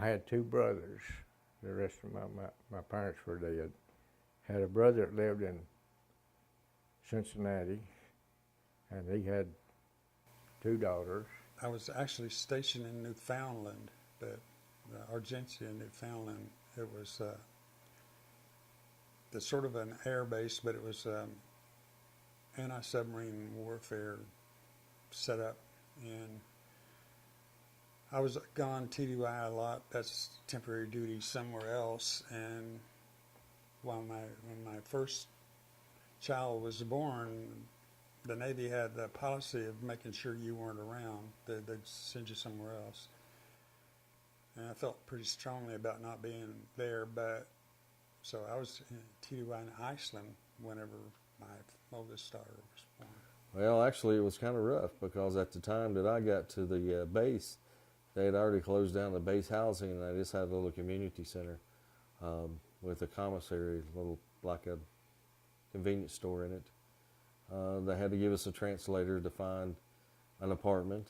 I had two brothers. The rest of my parents were dead. Had a brother that lived in Cincinnati, and he had two daughters. I was actually stationed in Newfoundland, but Argentia, Newfoundland. It was the sort of an air base, but it was anti-submarine warfare set up, and I was gone TDY a lot. That's temporary duty somewhere else. And when my first child was born, the Navy had the policy of making sure you weren't around. They'd send you somewhere else. And I felt pretty strongly about not being there. But so I was in TDY in Iceland whenever my oldest daughter was born. Well, actually, it was kind of rough because at the time that I got to the base, they had already closed down the base housing, and they just had a little community center with a commissary, like a convenience store in it. They had to give us a translator to find an apartment,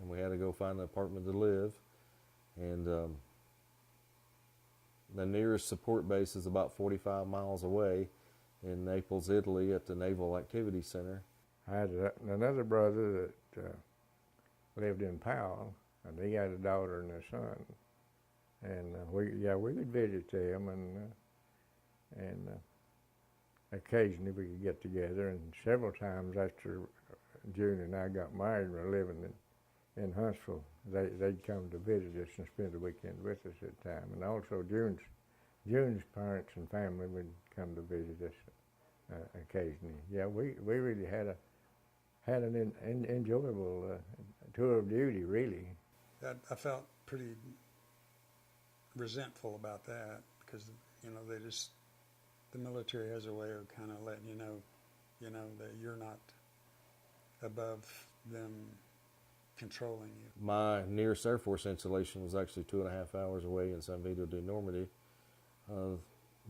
and we had to go find an apartment to live. And the nearest support base is about 45 miles away in Naples, Italy, at the Naval Activity Center. I had another brother that lived in Powell, and he had a daughter and a son. And we would visit them, and occasionally we could get together. And several times after June and I got married and were living in Huntsville, they'd come to visit us and spend the weekend with us at the time. And also June's parents and family would come to visit us occasionally. Yeah, we really had an enjoyable tour of duty, really. I felt pretty resentful about that because, the military has a way of kind of letting you know that you're not above them controlling you. My nearest Air Force installation was actually 2.5 hours away in San Vito de Normandy.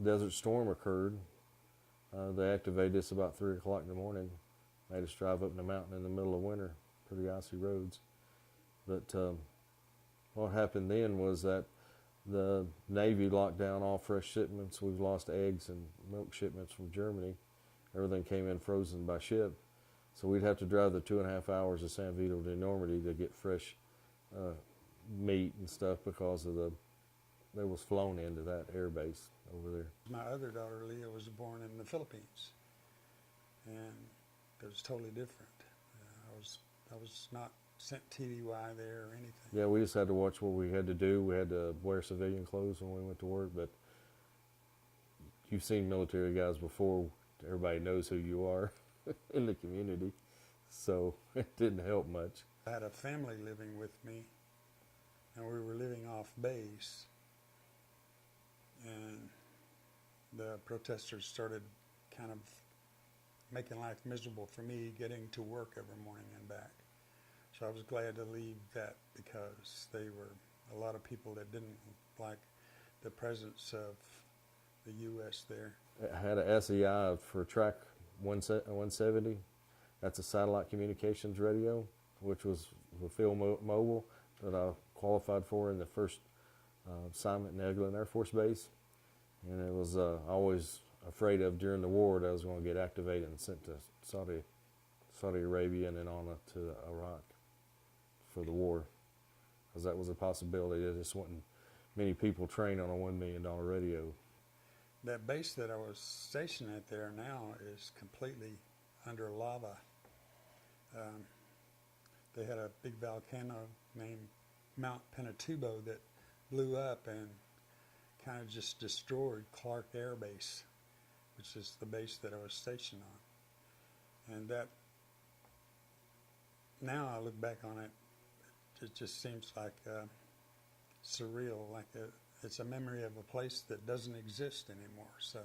Desert storm occurred. They activated us about 3 o'clock in the morning. Made us drive up the mountain in the middle of winter, pretty icy roads. But what happened then was that the Navy locked down all fresh shipments. We've lost eggs and milk shipments from Germany. Everything came in frozen by ship. So we'd have to drive the 2.5 hours to San Vito de Normandy to get fresh meat and stuff because of they was flown into that air base over there. My other daughter, Leah, was born in the Philippines, and it was totally different. I was not sent TDY there or anything. Yeah, we just had to watch what we had to do. We had to wear civilian clothes when we went to work, but you've seen military guys before. Everybody knows who you are in the community, so it didn't help much. I had a family living with me, and we were living off base, and the protesters started kind of making life miserable for me getting to work every morning and back. So I was glad to leave that because they were a lot of people that didn't like the presence of the U.S. there. I had a SEI for Track 170. That's a satellite communications radio, which was the field mobile that I qualified for in the first assignment in Eglin Air Force Base. And it was always afraid of during the war that I was going to get activated and sent to Saudi Arabia and then on to Iraq for the war, because that was a possibility. There just wasn't many people trained on a $1 million radio. That base that I was stationed at there now is completely under lava. They had a big volcano named Mount Pinatubo that blew up and kind of just destroyed Clark Air Base, which is the base that I was stationed on. And that, now I look back on it, it just seems like surreal, like it's a memory of a place that doesn't exist anymore. So.